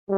यदि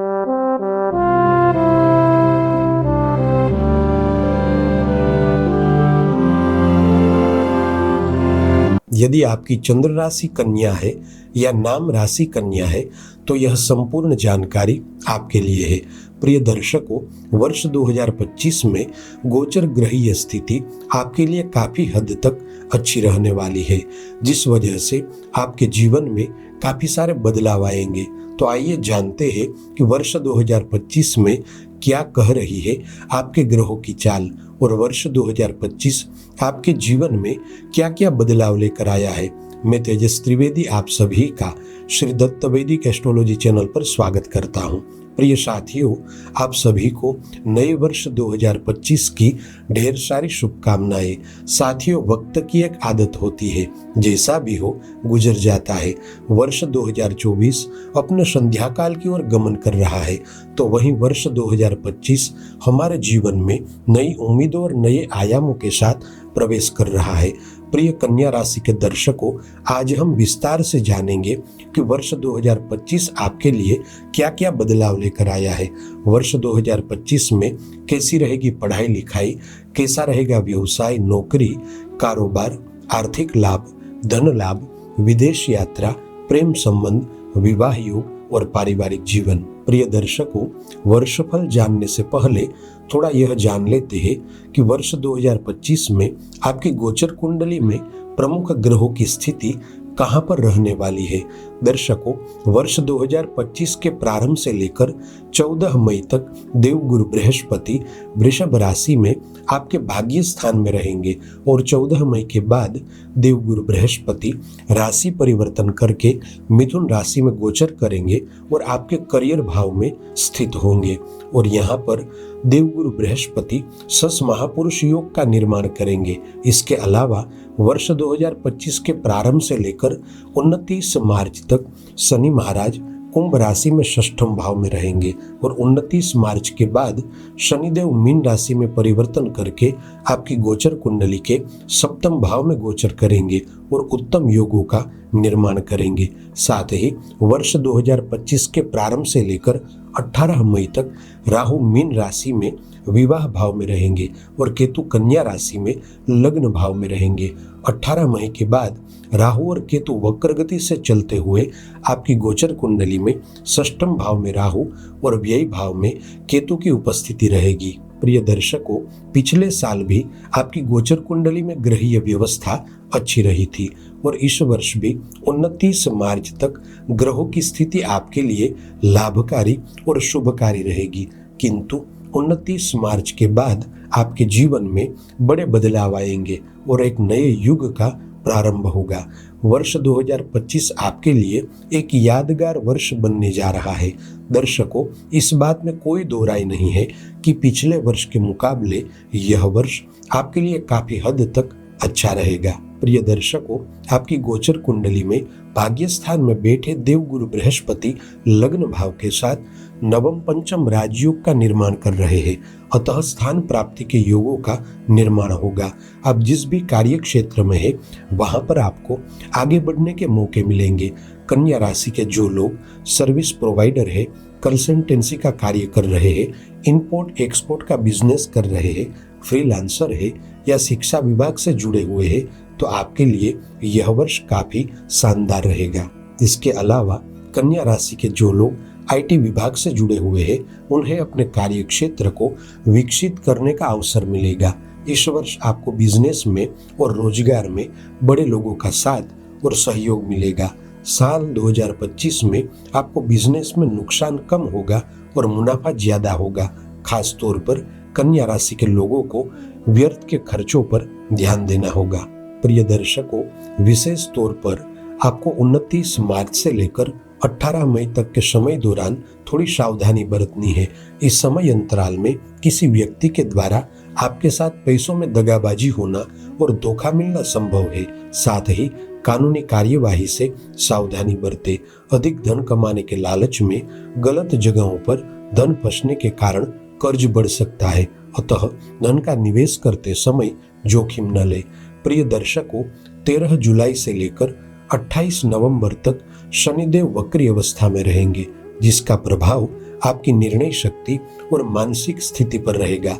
आपकी चंद्र राशि कन्या है या नाम राशि कन्या है तो यह संपूर्ण जानकारी आपके लिए है। प्रिय दर्शकों, वर्ष 2025 में गोचर ग्रहीय स्थिति आपके लिए काफी हद तक अच्छी रहने वाली है, जिस वजह से आपके जीवन में काफी सारे बदलाव आएंगे। तो आइए जानते हैं कि वर्ष 2025 में क्या कह रही है आपके ग्रहों की चाल, और वर्ष 2025 आपके जीवन में क्या क्या बदलाव लेकर आया है। मैं तेजस त्रिवेदी आप सभी का श्री दत्त वैदिक एस्ट्रोलॉजी चैनल पर स्वागत करता हूं। प्रिय साथियों, आप सभी को नए वर्ष 2025 की ढेर सारी शुभकामनाएं। साथियों, वक्त की एक आदत होती है, जैसा भी हो गुजर जाता है। वर्ष 2024 अपने संध्या काल की ओर गमन कर रहा है, तो वहीं वर्ष 2025 हमारे जीवन में नई उम्मीदों और नए आयामों के साथ प्रवेश कर रहा है। प्रिय कन्या राशि के दर्शकों, आज हम विस्तार से जानेंगे कि वर्ष 2025 आपके लिए क्या क्या बदलाव लेकर आया है। वर्ष 2025 में कैसी रहेगी पढ़ाई लिखाई, कैसा रहेगा व्यवसाय, नौकरी, कारोबार, आर्थिक लाभ, धन लाभ, विदेश यात्रा, प्रेम संबंध, विवाह योग और पारिवारिक जीवन। प्रिय दर्शकों, वर्षफल जानने से पहले थोड़ा यह जान लेते हैं कि वर्ष 2025 में आपकी गोचर कुंडली में प्रमुख ग्रहों की स्थिति कहां पर रहने वाली है। दर्शकों, वर्ष 2025 के प्रारंभ से लेकर 14 मई तक देवगुरु बृहस्पति वृषभ राशि में आपके भाग्य स्थान में रहेंगे, और 14 मई के बाद देवगुरु बृहस्पति राशि परिवर्तन करके मिथुन राशि में गोचर करेंगे और आपके करियर भाव में स्थित होंगे। और यहाँ पर देवगुरु बृहस्पति सस महापुरुष योग का निर्माण करेंगे। इसके अलावा वर्ष 2025 के प्रारंभ से लेकर 29 मार्च तक शनि महाराज कुंभ राशि में षष्ठम भाव में रहेंगे, और 29 मार्च के बाद शनिदेव मीन राशि में परिवर्तन करके आपकी गोचर कुंडली के सप्तम भाव में गोचर करेंगे और उत्तम योगों का निर्माण करेंगे। साथ ही वर्ष 2025 के प्रारंभ से लेकर 18 मई तक राहु मीन राशि में विवाह भाव में रहेंगे और केतु कन्या राशि में लग्न भाव में रहेंगे। 18 मई के बाद राहु और केतु वक्रगति से चलते हुए आपकी गोचर कुंडली में षष्ठम भाव में राहु और व्यय भाव में केतु की उपस्थिति रहेगी। प्रिय दर्शकों, पिछले साल भी आपकी गोचर कुंडली में ग्रहीय व्यवस्था अच्छी रही थी, और इस वर्ष भी 29 मार्च तक ग्रहों की स्थिति आपके लिए लाभकारी और शुभकारी रहेगी। किंतु 29 मार्च के बाद आपके जीवन में बड़े बदलाव आएंगे और एक नए युग का प्रारंभ होगा। वर्ष 2025 आपके लिए एक यादगार वर्ष बनने जा रहा है। दर्शकों, इस बात में कोई दो राय नहीं है कि पिछले वर्ष के मुकाबले यह वर्ष आपके लिए काफी हद तक अच्छा रहेगा। प्रिय दर्शकों, आपकी गोचर कुंडली में भाग्य स्थान में बैठे देवगुरु बृहस्पति लग्न भाव के साथ नवम पंचम राजयोग का निर्माण कर रहे हैं, अतः स्थान प्राप्ति के योगों का निर्माण होगा। अब जिस भी कार्य क्षेत्र में है वहां पर आपको आगे बढ़ने के मौके मिलेंगे। कन्या राशि के जो लोग सर्विस प्रोवाइडर है, कंसल्टेंसी का कार्य कर रहे हैं, इंपोर्ट एक्सपोर्ट का बिजनेस कर रहे हैं, फ्रीलांसर है या शिक्षा विभाग से जुड़े हुए हैं, तो आपके लिए यह वर्ष काफी शानदार रहेगा। इसके अलावा कन्या राशि के जो लोग आईटी विभाग से जुड़े हुए हैं, उन्हें अपने कार्य क्षेत्र को विकसित करने का अवसर मिलेगा। इस वर्ष आपको बिजनेस में और रोजगार में बड़े लोगों का साथ और सहयोग मिलेगा। साल 2025 में आपको बिजनेस में नुकसान कम होगा और मुनाफा ज्यादा होगा। खास तौर पर कन्या राशि के लोगों को व्यर्थ के खर्चों पर ध्यान देना होगा। प्रिय दर्शकों, विशेष तौर पर आपको 29 मार्च से लेकर 18 मई तक के समय दौरान थोड़ी सावधानी बरतनी है। इस समय अंतराल में किसी व्यक्ति के द्वारा आपके साथ पैसों में दगाबाजी होना और धोखा मिलना संभव है। साथ ही कानूनी कार्यवाही से सावधानी बरते। अधिक धन कमाने के लालच में गलत जगहों पर धन फंसने के कारण कर्ज बढ़ सकता है, अतः धन का निवेश करते समय जोखिम न ले। प्रिय दर्शकों, 13 जुलाई से लेकर 28 नवंबर तक शनिदेव वक्री अवस्था में रहेंगे, जिसका प्रभाव आपकी निर्णय शक्ति और मानसिक स्थिति पर रहेगा।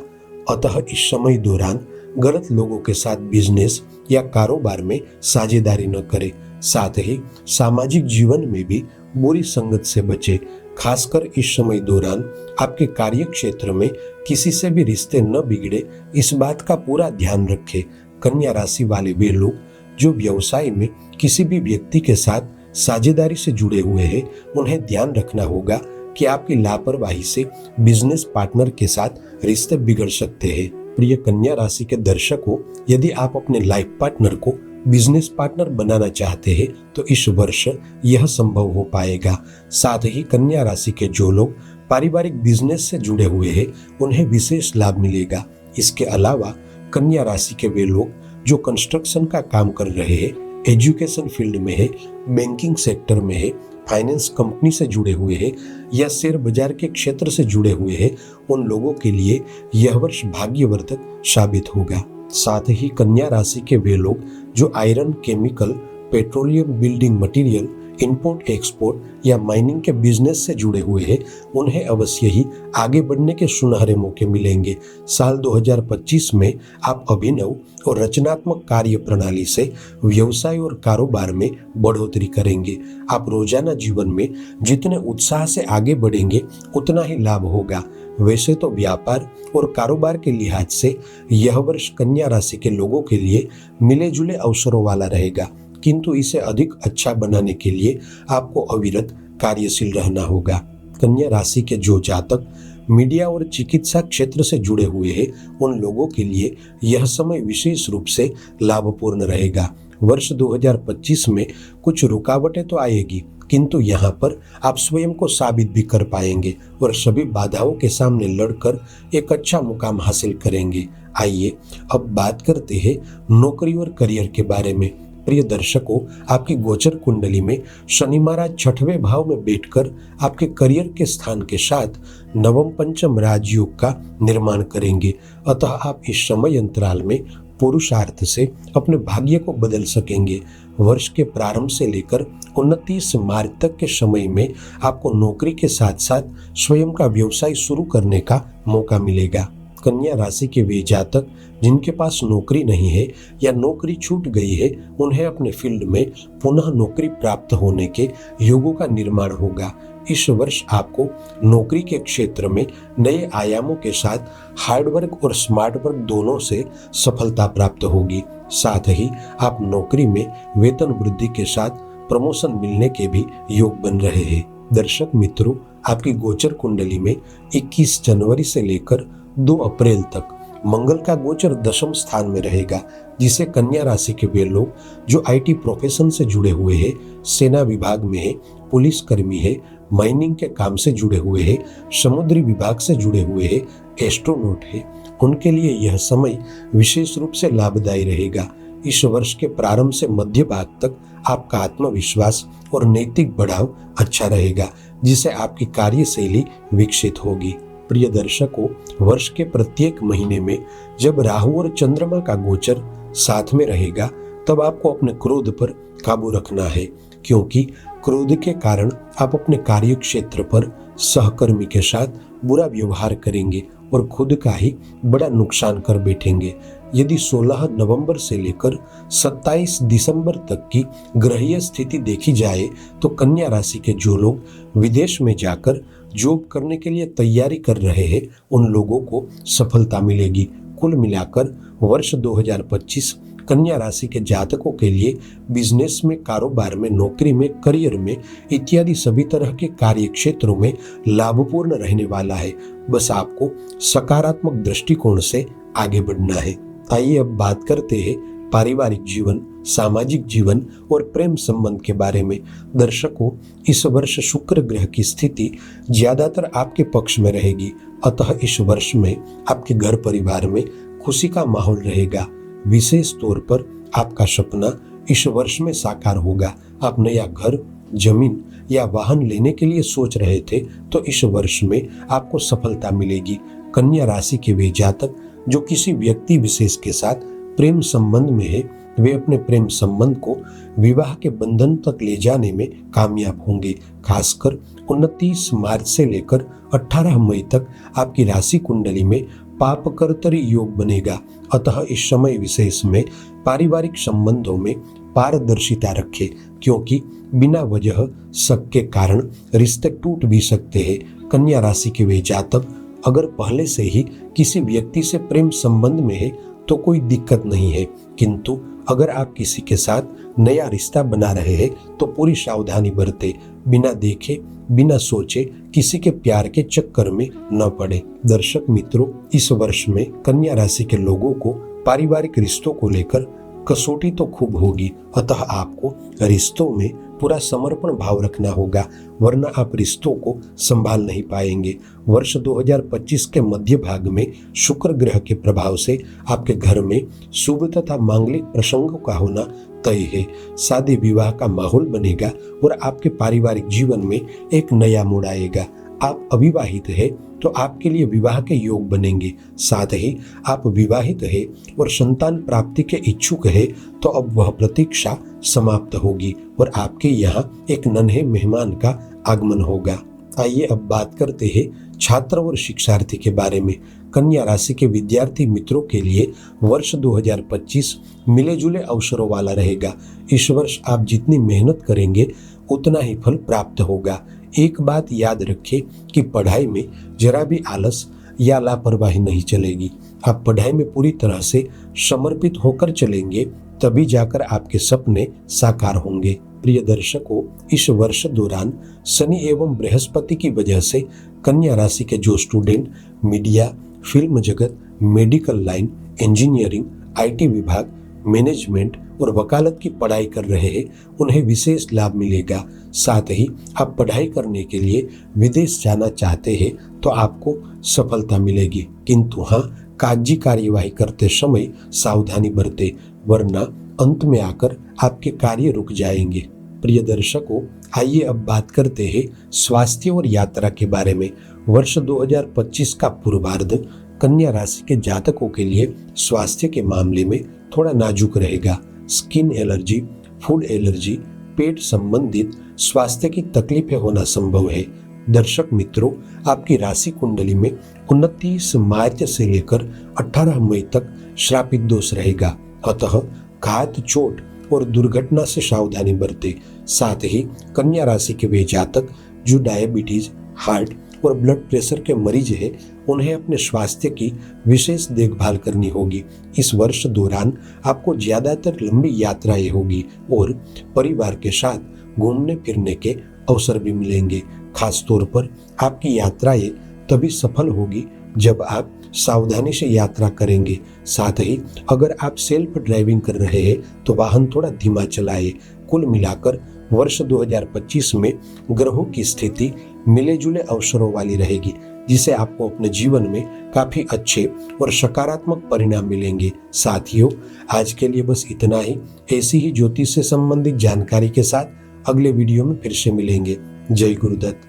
अतः इस समय दौरान गलत लोगों के साथ बिजनेस या कारोबार में साझेदारी न करें। साथ ही सामाजिक जीवन में भी बुरी संगत से बचें। खासकर इस समय दौरान आपके कार्य क्षेत्र में किसी से भी रिश्ते न बिगड़े, इस बात का पूरा ध्यान रखें। कन्या राशि वाले वे लोग जो व्यवसाय में किसी भी व्यक्ति के साथ साझेदारी से जुड़े हुए हैं, उन्हें ध्यान रखना होगा कि आपकी लापरवाही से बिजनेस पार्टनर के साथ रिश्ते बिगड़ सकते हैं। प्रिय कन्या राशि के दर्शकों, यदि आप अपने लाइफ पार्टनर को बिजनेस पार्टनर बनाना चाहते हैं तो इस वर्ष यह संभव हो पाएगा। साथ ही कन्या राशि के जो लोग पारिवारिक बिजनेस से जुड़े हुए हैं, उन्हें विशेष लाभ मिलेगा। इसके अलावा कन्या राशि के वे लोग जो कंस्ट्रक्शन का काम कर रहे हैं, एजुकेशन फील्ड में है, बैंकिंग सेक्टर में है, फाइनेंस कंपनी से जुड़े हुए हैं या शेयर बाजार के क्षेत्र से जुड़े हुए हैं, उन लोगों के लिए यह वर्ष भाग्यवर्धक साबित होगा। साथ ही कन्या राशि के वे लोग जो iron, chemical, petroleum, building material, import export या माइनिंग के बिजनेस से जुड़े हुए हैं, उन्हें अवश्य ही आगे बढ़ने के सुनहरे मौके मिलेंगे। साल 2025 में आप अभिनव और रचनात्मक कार्य प्रणाली से व्यवसाय और कारोबार में बढ़ोतरी करेंगे। आप रोजाना जीवन में जितने उत्साह से आगे बढ़ेंगे, उतना ही लाभ होगा। वैसे तो व्यापार और कारोबार के लिहाज से यह वर्ष कन्या राशि के लोगों के लिए मिले जुले अवसरों वाला रहेगा, किंतु इसे अधिक अच्छा बनाने के लिए आपको अविरत कार्यशील रहना होगा। कन्या राशि के जो जातक मीडिया और चिकित्सा क्षेत्र से जुड़े हुए हैं, उन लोगों के लिए यह समय विशेष रूप से लाभपूर्ण रहेगा। वर्ष 2025 में कुछ रुकावटें तो आएगी, किंतु यहाँ पर आप स्वयं को साबित भी कर पाएंगे और सभी बाधाओं के सामने लड़कर एक अच्छा मुकाम हासिल करेंगे। आइए अब बात करते हैं नौकरी और करियर के बारे में। प्रिय दर्शकों, आपकी गोचर कुंडली में शनि महाराज 6वें भाव में बैठकर आपके करियर के स्थान के साथ नवम पंचम राजयोग का निर्माण करेंगे। अतः आप इस समय अंतराल में पुरुषार्थ से अपने भाग्य को बदल सकेंगे। वर्ष के प्रारंभ से लेकर 29 मार्च तक के समय में आपको नौकरी के साथ साथ स्वयं का व्यवसाय शुरू करने का मौका मिलेगा। कन्या राशि के वे जातक जिनके पास नौकरी नहीं है या नौकरी छूट गई है, उन्हें अपने फील्ड में पुनः नौकरी प्राप्त होने के योगों का निर्माण होगा। इस वर्ष आपको नौकरी के क्षेत्र में नए आयामों के साथ हार्डवर्क और स्मार्ट वर्क दोनों से सफलता प्राप्त होगी। साथ ही आप नौकरी में वेतन वृद्धि के साथ प्रमोशन मिलने के भी योग बन रहे हैं। दर्शक मित्रों, आपकी गोचर कुंडली में 21 जनवरी से लेकर 2 अप्रैल तक मंगल का गोचर 10वें स्थान में रहेगा, जिसे कन्या राशि के वे लोग जो आईटी प्रोफेशन से जुड़े हुए हैं, सेना विभाग में है, पुलिस कर्मी है, माइनिंग के काम से जुड़े हुए हैं, समुद्री विभाग से जुड़े हुए हैं, एस्ट्रोनॉट है, उनके लिए यह समय विशेष रूप से लाभदायी रहेगा। इस वर्ष के प्रारंभ से मध्य भाग तक आपका आत्मविश्वास और नैतिक बढ़ाव अच्छा रहेगा, जिससे आपकी कार्यशैली विकसित होगी। प्रिय दर्शकों, वर्ष के प्रत्येक महीने में जब राहु और चंद्रमा का गोचर साथ में रहेगा, तब आपको अपने क्रोध पर काबू रखना है, क्योंकि क्रोध के कारण आप अपने कार्य क्षेत्र पर सहकर्मी के साथ बुरा व्यवहार करेंगे और खुद का ही बड़ा नुकसान कर बैठेंगे। यदि 16 नवंबर से लेकर 27 दिसंबर तक की ग्रहीय स्थिति देखी जाए तो कन्या राशि के जो लोग विदेश में जाकर जॉब करने के लिए तैयारी कर रहे हैं, उन लोगों को सफलता मिलेगी। कुल मिलाकर वर्ष 2025 कन्या राशि के जातकों के लिए बिजनेस में, कारोबार में, नौकरी में, करियर में इत्यादि सभी तरह के कार्य क्षेत्रों में लाभपूर्ण रहने वाला है। बस आपको सकारात्मक दृष्टिकोण से आगे बढ़ना है। आइए अब बात करते हैं पारिवारिक जीवन, सामाजिक जीवन और प्रेम संबंध के बारे में। दर्शकों, इस वर्ष शुक्र ग्रह की स्थिति ज्यादातर आपके पक्ष में रहेगी, अतः इस वर्ष में आपके घर परिवार में खुशी का माहौल रहेगा। विशेष तौर पर आपका सपना इस वर्ष में साकार होगा। आप नया घर, जमीन या वाहन लेने के लिए सोच रहे थे तो इस वर्ष में आपको सफलता मिलेगी। कन्या राशि के वे जातक जो किसी व्यक्ति विशेष के साथ प्रेम संबंध में है वे अपने प्रेम संबंध को विवाह के बंधन तक ले जाने में कामयाब होंगे। खासकर 29 मार्च से लेकर 18 मई तक आपकी राशि कुंडली में पापकर्तरी योग बनेगा। अतः इस समय विशेष में पारिवारिक संबंधों में पारदर्शिता रखें, क्योंकि बिना वजह शक के कारण रिश्ते टूट भी सकते हैं। कन्या राशि के वे जातक अगर पहले से ही किसी व्यक्ति से प्रेम संबंध में है तो कोई दिक्कत नहीं है, किंतु अगर आप किसी के साथ नया रिश्ता बना रहे हैं तो पूरी सावधानी बरतें। बिना देखे बिना सोचे किसी के प्यार के चक्कर में न पड़े। दर्शक मित्रों, इस वर्ष में कन्या राशि के लोगों को पारिवारिक रिश्तों को लेकर कसौटी तो खूब होगी, अतः आपको रिश्तों में पूरा समर्पण भाव रखना होगा, वरना आप रिश्तों को संभाल नहीं पाएंगे। वर्ष 2025 के मध्य भाग में शुक्र ग्रह के प्रभाव से आपके घर में शुभ तथा मांगलिक प्रसंगों का होना तय है। शादी विवाह का माहौल बनेगा और आपके पारिवारिक जीवन में एक नया मोड़ आएगा। आप अविवाहित है तो आपके लिए विवाह के योग बनेंगे। साथ ही आप विवाहित है और संतान प्राप्ति के इच्छुक है तो अब वह प्रतीक्षा समाप्त होगी और आपके यहाँ एक नन्हे मेहमान का आगमन होगा। आइए अब बात करते हैं छात्र और शिक्षार्थी के बारे में। कन्या राशि के विद्यार्थी मित्रों के लिए वर्ष 2025 मिले जुले अवसरों वाला रहेगा। इस वर्ष आप जितनी मेहनत करेंगे उतना ही फल प्राप्त होगा। एक बात याद रखें कि पढ़ाई में जरा भी आलस या लापरवाही नहीं चलेगी। आप पढ़ाई में पूरी तरह से समर्पित होकर चलेंगे, तभी जाकर आपके सपने साकार होंगे। प्रिय दर्शकों, इस वर्ष दौरान शनि एवं बृहस्पति की वजह से कन्या राशि के जो स्टूडेंट मीडिया, फिल्म जगत, मेडिकल लाइन, इंजीनियरिंग, IT विभाग, मैनेजमेंट और वकालत की पढ़ाई कर रहे हैं, उन्हें विशेष लाभ मिलेगा। साथ ही आप पढ़ाई करने के लिए विदेश जाना चाहते हैं तो आपको सफलता मिलेगी, किंतु हाँ, कागजी कार्यवाही करते समय सावधानी बरतें, वरना अंत में आकर आपके कार्य रुक जाएंगे। प्रिय दर्शकों, आइए अब बात करते हैं स्वास्थ्य और यात्रा के बारे में। वर्ष 2025 का पूर्वार्ध कन्या राशि के जातकों के लिए स्वास्थ्य के मामले में थोड़ा नाजुक रहेगा। स्किन एलर्जी, फूड एलर्जी, पेट संबंधित स्वास्थ्य की तकलीफें होना संभव है। दर्शक मित्रों, आपकी राशि कुंडली में 29 मार्च से लेकर 18 मई तक श्रापित दोष रहेगा, अतः घात, चोट और दुर्घटना से सावधानी बरतें। साथ ही कन्या राशि के वे जातक जो डायबिटीज, हार्ट और ब्लड प्रेशर के मरीज हैं, उन्हें अपने स्वास्थ्य की विशेष देखभाल करनी होगी। इस वर्ष दौरान आपको ज्यादातर लंबी यात्राएं होगी और परिवार के साथ घूमने फिरने के अवसर भी मिलेंगे। खास तौर पर आपकी यात्राएं तभी सफल होगी जब आप सावधानी से यात्रा करेंगे। साथ ही अगर आप सेल्फ ड्राइविंग कर रहे हैं तो वाहन थोड़ा धीमा चलाएं। कुल मिलाकर वर्ष 2025 में ग्रहों की स्थिति मिले जुले अवसरों वाली रहेगी, जिसे आपको अपने जीवन में काफी अच्छे और सकारात्मक परिणाम मिलेंगे। साथियों, आज के लिए बस इतना ही। ऐसी ही ज्योतिष से संबंधित जानकारी के साथ अगले वीडियो में फिर से मिलेंगे। जय गुरुदत्त।